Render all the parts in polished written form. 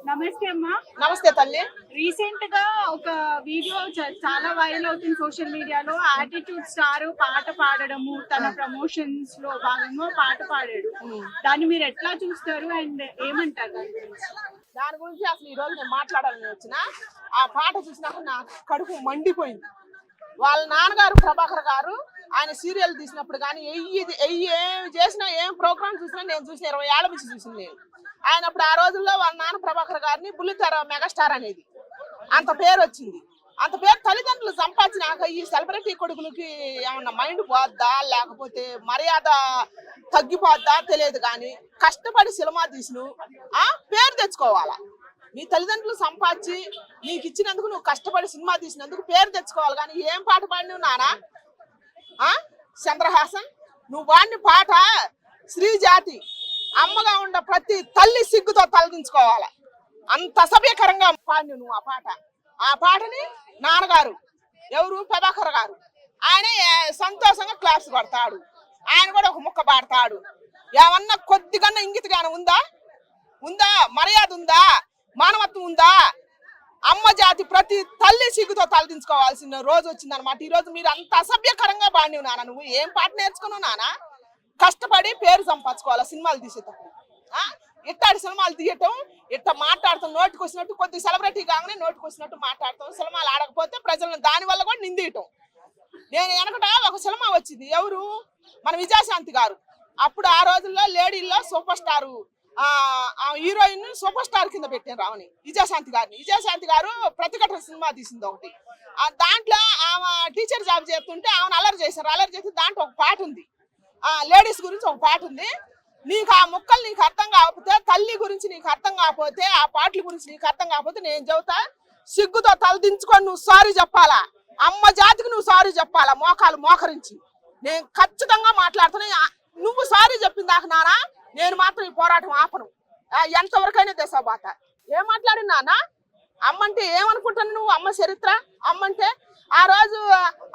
నమస్తే అమ్మా. నమస్తే తల్లి. రీసెంట్ గా ఒక వీడియో చాలా వైరల్ అవుతుంది సోషల్ మీడియాలో. యాటిట్యూడ్ స్టార్ పాట పాడడము, తన ప్రమోషన్స్ లో భాగంగా పాట పాడాడు. దాన్ని మీరు ఎట్లా చూస్తారు అండ్ ఏమంటారు దాని గురించి అసలు ఈ రోజు నేను మాట్లాడాలని వచ్చిన. ఆ పాట చూసినప్పుడు నా కడుపు మండిపోయింది. వాళ్ళ నాన్నగారు ప్రభాకర్ గారు ఆయన సీరియల్ తీసినప్పుడు కానీ ఏం చేసినా ఏం ప్రోగ్రామ్ చూసినా నేను చూసిన 20 ఏళ్ల నుంచి చూసింది నేను. ఆయన అప్పుడు ఆ రోజుల్లో వాళ్ళ నాన్న ప్రభాకర్ గారిని బుల్లితెర మెగాస్టార్ అనేది అంత పేరు వచ్చింది. అంత పేరు తల్లిదండ్రులు సంపాదించినాక ఈ సెలబ్రిటీ కొడుకులకి ఏమన్నా మైండ్ పోద్దా లేకపోతే మర్యాద తగ్గిపోద్దా తెలియదు. కానీ కష్టపడి సినిమా తీసిను పేరు తెచ్చుకోవాలా. నీ తల్లిదండ్రులు సంపాదించి నీకు ఇచ్చినందుకు నువ్వు కష్టపడి సినిమా తీసినందుకు పేరు తెచ్చుకోవాలి. కానీ ఏం పాట పాడినవు నానా? చంద్రహాసన్ నువ్వు వాడిని పాట శ్రీజాతి అమ్మగా ఉన్న ప్రతి తల్లి సిగ్గుతో తలదించుకోవాలి. అంత అసభ్యకరంగా పాడి నువ్వు ఆ పాటని నాన్నగారు ఎవరు ప్రభాకర్ గారు ఆయన సంతోషంగా క్లాప్స్ కొడతాడు. ఆయన కూడా ఒక ముక్క పాడతాడు. ఏమన్నా కొద్దిగా ఇంగితగానే ఉందా మర్యాద ఉందా మానవత్వం ఉందా? అమ్మ జాతి ప్రతి తల్లి సిగ్గుతో తలదించుకోవాల్సిన రోజు వచ్చిందనమాట. ఈ రోజు మీరు అంత అసభ్యకరంగా పాడినవు నాన్న. నువ్వు ఏం పాట నేర్చుకున్నావు నాన్న? కష్టపడి పేరు సంపాదించుకోవాలా సినిమాలు తీసేటప్పుడు. ఇట్టాడి సినిమాలు తీయటం ఇట్ట మాట్లాడతాం నోటికి వచ్చినట్టు, కొద్ది సెలబ్రిటీ కాగానే నోటికి వచ్చినట్టు మాట్లాడతాం. సినిమాలు ఆడకపోతే ప్రజలను దాని వల్ల కూడా నిందియటం. నేను వెనకట ఒక సినిమా వచ్చింది, ఎవరు మన విజయశాంతి గారు. అప్పుడు ఆ రోజుల్లో లేడీల్లో super star heroine super star కింద పెట్టారు ఆమెని, విజయశాంతి గారిని. విజయశాంతి గారు ప్రతిఘటన సినిమా తీసింది ఒకటి. దాంట్లో ఆమె టీచర్ జాబ్ చేస్తుంటే ఆమెను అల్లరి చేశారు. అల్లరి చేసి దాంట్లో ఒక పాట ఉంది, లేడీస్ గురించి ఒక పాట ఉంది. నీకు ఆ ముక్కలు నీకు అర్థం కాకపోతే, తల్లి గురించి నీకు అర్థం కాకపోతే, ఆ పాటల గురించి నీకు అర్థం కాకపోతే నేను చెబుతా, సిగ్గుతో తలదించుకొని నువ్వు సారీ చెప్పాలా. అమ్మ జాతికి నువ్వు సారీ చెప్పాలా, మోకాలు మోకరించి. నేను ఖచ్చితంగా మాట్లాడుతున్నా. నువ్వు సారీ చెప్పింది దాకా నానా నేను మాత్రం ఈ పోరాటం ఆపను. ఎంతవరకైనా దేశబాత. ఏం మాట్లాడిన నాన్న? అమ్మంటే ఏమనుకుంటాను నువ్వు? అమ్మ చరిత్ర అమ్మంటే ఆ రోజు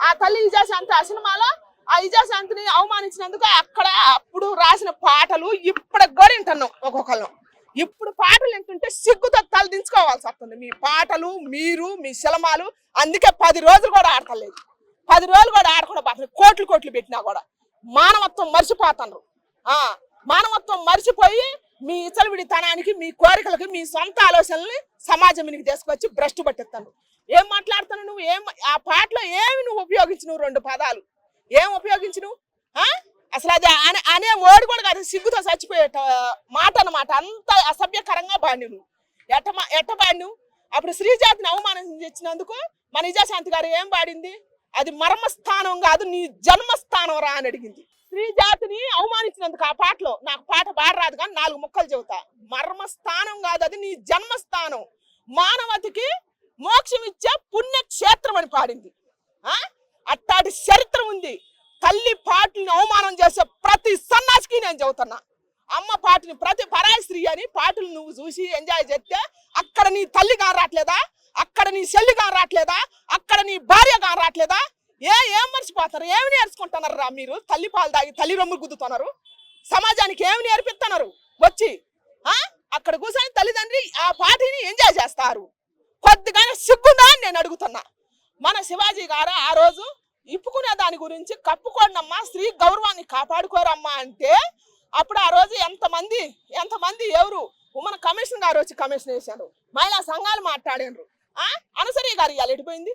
ఆ తల్లి విజయశాంతి ఆ సినిమాలో ఆ విజయశాంతిని అవమానించినందుకు అప్పుడు రాసిన పాటలు ఇప్పటికి కూడా వింటున్నాం ఒక్కొక్కరు. ఇప్పుడు పాటలు వింటుంటే సిగ్గుతో తలదించుకోవాల్సి వస్తుంది. మీ పాటలు మీరు మీ సినిమాలు అందుకే 10 రోజులు కూడా ఆడతలేదు. 10 రోజులు కూడా ఆడకుండా కోట్లు పెట్టినా కూడా మానవత్వం మర్చిపోతారు. మానవత్వం మర్చిపోయి మీ ఇచలవిడితనానికి, మీ కోరికలకి, మీ సొంత ఆలోచనల్ని సమాజం మీకు తీసుకొచ్చి భ్రష్టు పట్టిస్తాను. ఏం మాట్లాడుతాను నువ్వు? ఆ పాటలో ఏమి నువ్వు ఉపయోగించినవు? 2 పదాలు ఏం ఉపయోగించినవు? అసలు అది అనే ఓడి కూడా కాదు, సిగ్గుతో చచ్చిపోయే మాట అన్నమాట. అంత అసభ్యకరంగా పాడి నువ్వు ఎట్ట పాడి నువ్వు. అప్పుడు శ్రీజాతిని అవమానం చేసినందుకు మన విజయశాంతి గారు ఏం పాడింది? అది మర్మస్థానం కాదు నీ జన్మస్థానం రా అని అడిగింది. శ్రీజాతిని అవమానించినందుకు ఆ పాటలో నాకు పాట పాడరాదు కానీ 4 ముక్కలు చెబుతా. మర్మస్థానం కాదు, అది నీ జన్మస్థానం, మానవతికి మోక్షం ఇచ్చే పుణ్యక్షేత్రం అని పాడింది. అట్టాటి చరిత్ర ఉంది. తల్లి పాటని అవమానం చేసే ప్రతి సన్నాసికి నేను చెబుతున్నా, అమ్మ పాటని ప్రతి పరాయి స్త్రీ అని పాటలు నువ్వు చూసి ఎంజాయ్ చేస్తే అక్కడ నీ తల్లి గారు రావట్లేదా? అక్కడ నీ చెల్లి గారు రావట్లేదా? అక్కడ నీ భార్య గారు రావట్లేదా? ఏం మర్చిపోతారు? ఏమి నేర్చుకుంటున్నారు రా మీరు? తల్లి పాలు తాగి తల్లి రొమ్ములు గుద్దుతున్నారు. సమాజానికి ఏమి నేర్పిస్తున్నారు? వచ్చి అక్కడ కూర్చొని తల్లిదండ్రి ఆ పార్టీని ఎంజాయ్ చేస్తారు. కొద్దిగానే సిగ్గుందా అని నేను అడుగుతున్నా. మన శివాజీ గారు ఆ రోజు ఇప్పుకునే దాని గురించి కప్పుకోండమ్మా, స్త్రీ గౌరవాన్ని కాపాడుకోరమ్మా అంటే అప్పుడు ఆ రోజు ఎంతమంది ఎవరు ఉమ్మన కమిషన్ గారు వచ్చి కమిషన్ వేశారు, మహిళా సంఘాలు మాట్లాడారు. అనసూయ గారు ఇవాళ ఎడిపోయింది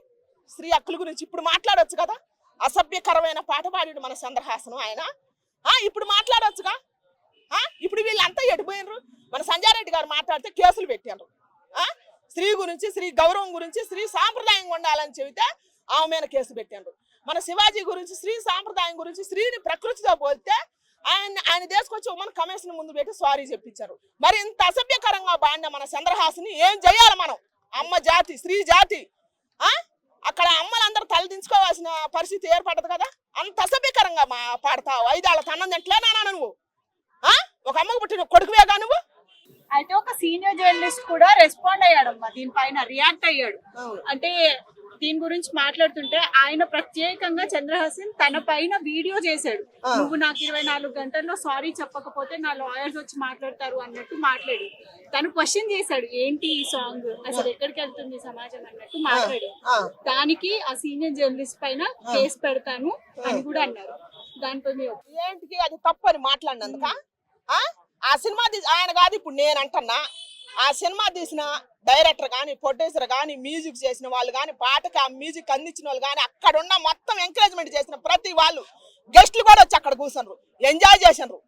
స్త్రీ హక్కుల గురించి. ఇప్పుడు మాట్లాడొచ్చు కదా. అసభ్యకరమైన పాట పాడాడు మన చంద్రహాసనం ఆయన. ఇప్పుడు మాట్లాడొచ్చుగా. ఇప్పుడు వీళ్ళంతా ఎడిపోయినరు. మన సంజయ్ రెడ్డి గారు మాట్లాడితే కేసులు పెట్టారు. స్త్రీ గురించి, స్త్రీ గౌరవం గురించి, స్త్రీ సాంప్రదాయంగా ఉండాలని చెబితే ఆమె మీద కేసు పెట్టారు. మన శివాజీ గురించి, స్త్రీ సాంప్రదాయం గురించి, స్త్రీని ప్రకృతితో పోలితే ఆయన తీసుకొచ్చి ఉమ్మన్ కమిషన్ ముందు పెట్టి సారీ చెప్పించారు. మరి ఇంత అసభ్యకరంగా పాడిన మన చంద్రహాసని ఏం చెయ్యాలి మనం? అమ్మ జాతి, స్త్రీ జాతి అక్కడ అమ్మలందరూ తలదించుకోవాల్సిన పరిస్థితి ఏర్పడదు కదా. అంత అసభ్యకరంగా పాడతావు. 5 ఏళ్ల తన్నం తింటలేనా నువ్వు? ఒక అమ్మకు పుట్టిన కొడుకువేగా నువ్వు. అయితే ఒక సీనియర్ జర్నలిస్ట్ కూడా రెస్పాండ్ అయ్యాడమ్మా, దీనిపైన రియాక్ట్ అయ్యాడు. అంటే దీని గురించి మాట్లాడుతుంటే ఆయన ప్రత్యేకంగా చంద్రహాసన్ తన పైన వీడియో చేశాడు. నువ్వు నాకు 24 గంటల్లో సారీ చెప్పకపోతే నా లాయర్స్ వచ్చి మాట్లాడతారు అన్నట్టు మాట్లాడు. తను క్వశ్చన్ చేశాడు, ఏంటి ఈ సాంగ్, అసలు ఎక్కడికి వెళ్తుంది సమాజం అన్నట్టు మాట్లాడు. దానికి ఆ సీనియర్ జర్నలిస్ట్ పైన కేసు పెడతాను అని కూడా అన్నారు. దానిపై ఏంటికి అది తప్పు అని మాట్లాడినందుక ఆ సినిమా ఆయన కాదు ఇప్పుడు నేను అంటున్నా. ఆ సినిమా తీసిన డైరెక్టర్ కానీ, ప్రొడ్యూసర్ కానీ, మ్యూజిక్ చేసిన వాళ్ళు కానీ, పాటకి ఆ మ్యూజిక్ అందించిన వాళ్ళు కానీ, అక్కడ ఉన్న మొత్తం ఎంకరేజ్మెంట్ చేసిన ప్రతి వాళ్ళు గెస్ట్లు కూడా వచ్చి అక్కడ కూర్చున్నారు, ఎంజాయ్ చేసినారు.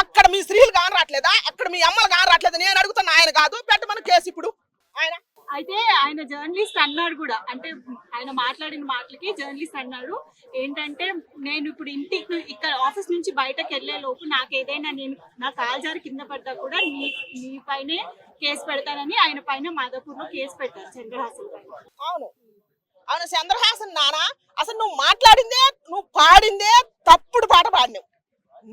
అక్కడ మీ స్త్రీలు కాని రావట్లేదా, అక్కడ మీ అమ్మలు కాని రావట్లేదు? నేను అడుగుతున్నా, ఆయన కాదు పెట్టమని కేసు ఇప్పుడు ఆయన. అయితే ఆయన జర్నలిస్ట్ అన్నాడు కూడా, అంటే ఆయన మాట్లాడిన మాటలకి జర్నలిస్ట్ అన్నాడు ఏంటంటే, నేను ఇప్పుడు ఇంటికి ఇక్కడ ఆఫీస్ నుంచి బయటకు వెళ్లే లోపు నాకు ఏదైనా నా కాల్జారి కింద పడ్డా కూడా నీ పైనే కేసు పెడతానని ఆయన పైన మాదాపూర్ లో కేసు పెట్టారు చంద్రహాసన్ పైన. అవును అవును చంద్రహాసన్ నానా, అసలు నువ్వు మాట్లాడిందే, నువ్వు పాడిందే తప్పుడు పాట పాడినావు.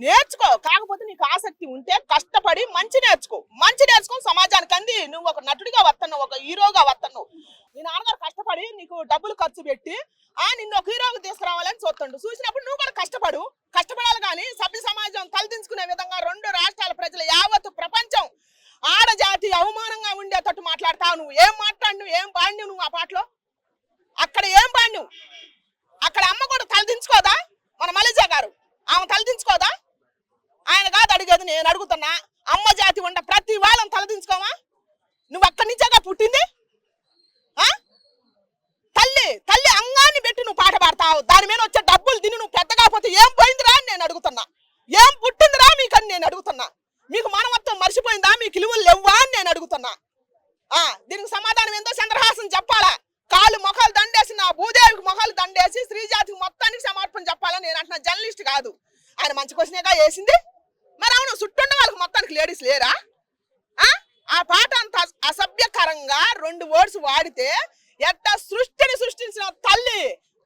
నేర్చుకో, కాకపోతే నీకు ఆసక్తి ఉంటే కష్టపడి మంచి నేర్చుకో సమాజానికి అంది. నువ్వు ఒక నటుడిగా వస్తున్నావు, ఒక హీరోగా వస్తున్నావు. మీ నాన్నగారు కష్టపడి నీకు డబ్బులు ఖర్చు పెట్టి నిన్ను ఒక హీరోగా తీసుకురావాలని చూసినప్పుడు నువ్వు కూడా కష్టపడాలి. కానీ సభ్య సమాజం తలదించుకునే విధంగా 2 రాష్ట్రాల ప్రజలు, యావత్తు ప్రపంచం ఆడజాతి అవమానంగా ఉండేటట్టు మాట్లాడతావు. నువ్వు ఏం మాట్లాడినావు, ఏం పాడినావు నువ్వు ఆ పాటలో? అక్కడ ఏం పాడినావు? అక్కడ అమ్మ కూడా తలదించుకోదా? మన మలిజా గారు ఆమె తలదించుకోదా? ఆయన కాదు అడిగేది, నేను అడుగుతున్నా. అమ్మ జాతి ఉండ ప్రతి వాళ్ళని తలదించుకోవా? నువ్వు అక్కడి నుంచేగా పుట్టింది. తల్లి అంగాన్ని పెట్టి నువ్వు పాట పాడతావు, దాని మీద వచ్చే డబ్బులు తిని నువ్వు పెద్ద కాకపోతే ఏం పోయిందిరా అని నేను అడుగుతున్నా. ఏం పుట్టిందిరా మీకని నేను అడుగుతున్నా. మీకు మానవత్వం మర్చిపోయిందా? మీకు విలువలు లేవా అని నేను అడుగుతున్నా. దీనికి సమాధానం ఏందో చంద్రహాసన్ చెప్పాలా. కాళ్ళు మొఖాలు దండేసి, నా భూదేవికి మొఖాలు దండేసి శ్రీజాతికి మొత్తానికి సమర్పణ చెప్పాలని నేను అంటున్నా. జర్నలిస్ట్ కాదు ఆయన. మంచి క్వశ్చనేగా వేసింది. మరి అవును, చుట్టుండ వాళ్ళకి మొత్తానికి లేడీస్ లేరా? ఆ పాట అంత అసభ్యకరంగా 2 వర్డ్స్ వాడితే ఎట్టా సృష్టించిన తల్లి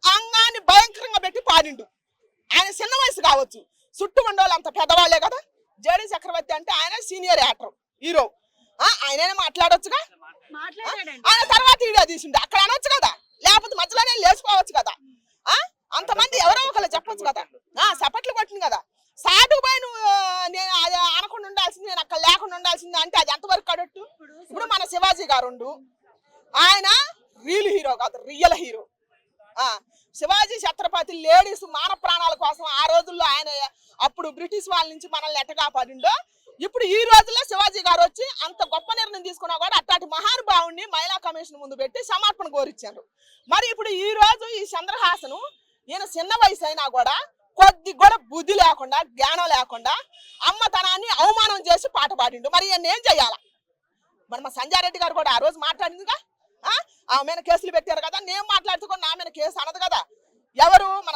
అంగాన్ని భయంకరంగా పెట్టి పాడిండు. ఆయన చిన్న వయసు కావచ్చు, చుట్టూ ఉండేవాళ్ళు అంత పెద్దవాళ్లే కదా. జేడీ చక్రవర్తి అంటే ఆయన సీనియర్ యాక్టర్, హీరో. ఆయననే మాట్లాడొచ్చుగా. ఆయన తర్వాత వీడియో తీసిండు, అక్కడ అనొచ్చు కదా, లేకపోతే మధ్యలోనే లేచిపోవచ్చు కదా. అంతమంది ఎవరో ఒకళ్ళు చెప్పొచ్చు కదా. సపట్లు కొట్టింది కదా. సాటుకు పోయి నువ్వు నేను అది అనకుండా ఉండాల్సింది, నేను అక్కడ లేకుండా ఉండాల్సింది అంటే అది ఎంతవరకు కడట్టు? ఇప్పుడు మన శివాజీ గారు ఆయన రియల్ హీరో కాదు, real hero. Shivaji Chhatrapati ladies మాన ప్రాణాల కోసం ఆ రోజుల్లో ఆయన అప్పుడు బ్రిటిష్ వాళ్ళ నుంచి మనల్ని ఎట్ట కాపాడిండో, ఇప్పుడు ఈ రోజుల్లో శివాజీ గారు వచ్చి అంత గొప్ప నిర్ణయం తీసుకున్నా కూడా అట్లాంటి మహానుభావుని మహిళా కమిషన్ ముందు పెట్టి సమర్పణ కోరిచ్చారు. మరి ఇప్పుడు ఈ రోజు ఈ చంద్రహాసను ఈయన చిన్న వయసు అయినా కూడా కొద్ది కూడా బుద్ధి లేకుండా, జ్ఞానం లేకుండా అమ్మతనాన్ని అవమానం చేసి పాట పాడిండు. మరి ఈయన ఏం చెయ్యాలా? మరి మా సంజయ్ రెడ్డి గారు కూడా ఆ రోజు మాట్లాడిందిగా, ఆమె మీద కేసులు పెట్టారు కదా. నేను మాట్లాడుతున్నా, నా మీద కేసు అనదు కదా. ఎవరు? మన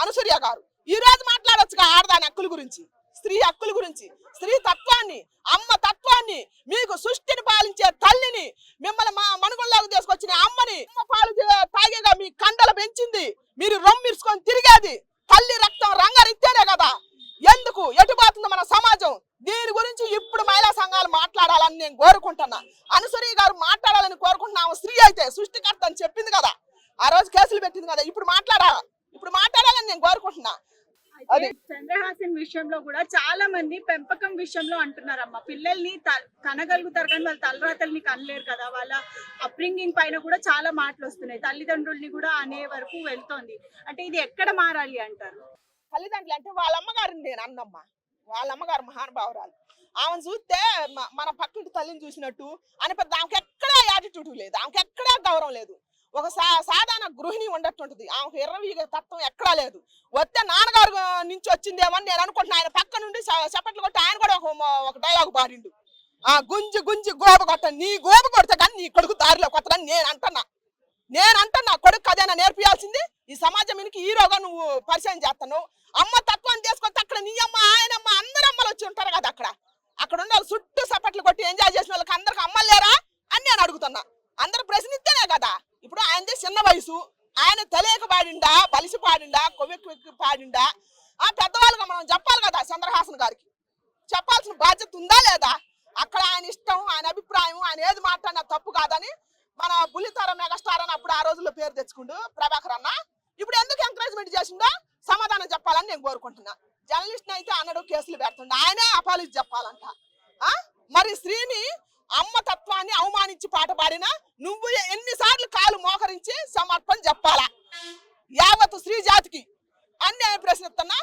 అనుసూర్య గారు ఈ రోజు మాట్లాడొచ్చుగా ఆడదాని హక్కుల గురించి, స్త్రీ హక్కుల గురించి, స్త్రీ తత్వాన్ని, అమ్మ తత్వాన్ని, మీకు సృష్టిని పాలించే తల్లిని, మిమ్మల్ని మా మనుగొల్లోకి తీసుకొచ్చిన అమ్మని, అమ్మ పాలు తాగేగా మీ కండలు పెంచింది, మీరు రొమ్మిర్చుకొని తిరిగేది తల్లి రక్తం రంగరిస్తేనే కదా. ఎందుకు ఎటుపోతుంది మన సమాజం? దీని గురించి ఇప్పుడు మహిళా సంఘాలు మాట్లాడాలని నేను కోరుకుంటున్నా. అనుసూయ గారు మాట్లాడాలని కోరుకుంటున్నా. స్త్రీ అయితే సృష్టికర్త అని చెప్పింది కదా, ఆ రోజు కేసులు పెట్టింది కదా. ఇప్పుడు మాట్లాడాలని నేను కోరుకుంటున్నా. చంద్రహాసన్ విషయంలో కూడా చాలా మంది పెంపకం విషయంలో అంటున్నారమ్మా, పిల్లల్ని కనగలుగుతారు కానీ వాళ్ళ తలరాతల్ని కనలేరు కదా. వాళ్ళ అప్బ్రింగింగ్ పైన కూడా చాలా మాటలు వస్తున్నాయి, తల్లిదండ్రుల్ని కూడా అనే వరకు వెళ్తోంది. అంటే ఇది ఎక్కడ మారాలి అంటారు? తల్లిదండ్రులు అంటే వాళ్ళ అమ్మగారిని నేను అన్నమ్మా, వాళ్ళ అమ్మగారు మహానుభావురాలు. ఆమెను చూస్తే మన పక్కింటి తల్లిని చూసినట్టు అని పెద్ద ఆమెకి ఎక్కడా యాటిట్యూడ్ లేదు, ఆమెకి ఎక్కడా గౌరవం లేదు. ఒక సాధారణ గృహిణి ఉండట్టుంటది, ఆమెకు ఎర్రవీగ తత్వం ఎక్కడా లేదు. వస్తే నాన్నగారు నుంచి వచ్చిందేమని నేను అనుకుంటున్నా. ఆయన పక్క నుండి చప్పట్లు కొట్టి ఆయన కూడా ఒక డైలాగ్ పాడిండు, గుంజి గోబ కొట్ట, నీ గోబ కొడితే కానీ నీ కొడుకు దారిలో కొత్తదని నేను అంటున్నా. కొడుకు కదేనా నేర్పియాల్సింది? ఈ సమాజం ఇనికి హీరోగా నువ్వు పరిచయం చేస్తున్నావు. అమ్మ తత్వాన్ని తీసుకొస్తే అక్కడ నీ అమ్మ, ఆయనమ్మ, అందరు అమ్మలు వచ్చి ఉంటారు కదా. అక్కడ ఉన్న వాళ్ళు చుట్టూ చప్పట్లు కొట్టి ఎంజాయ్ చేసిన వాళ్ళకి అందరికి అమ్మలు లేరా అని నేను అడుగుతున్నా. అందరు ప్రశ్నిస్తేనే కదా. ఇప్పుడు ఆయనది చిన్న వయసు, ఆయన తెలియక పాడిండా, బలిసి పాడిండా, కొవ్వెక్కి పాడిండా? పెద్దవాళ్ళుగా మనం చెప్పాలి కదా. చంద్రహాసన్ గారికి చెప్పాల్సిన బాధ్యత ఉందా లేదా? అక్కడ ఆయన ఇష్టం, ఆయన అభిప్రాయం, ఆయన ఏది మాట్లాడినా తప్పు కాదని మన బుల్లితెర మెగాస్టార్ అని అప్పుడు ఆ రోజుల్లో పేరు తెచ్చుకుండు ప్రభాకర్ అన్న. ఇప్పుడు ఎందుకు ఎంకరేజ్మెంట్ చేసిండో సమాధానం చెప్పాలని నేను కోరుకుంటున్నా. జర్నలిస్ట్ అయితే అన్నడు కేసులు పెడుతుండ, ఆయనే అపాలజీ చెప్పాలంట. మరి స్త్రీని అమ్మ తత్వాన్ని అవమానించి పాట పాడినా నువ్వు ఎన్నిసార్లు కాలు మోకరించి సమర్పణ చెప్పాలా యావత్ స్త్రీ జాతికి అని నేను ప్రశ్నిస్తున్నా.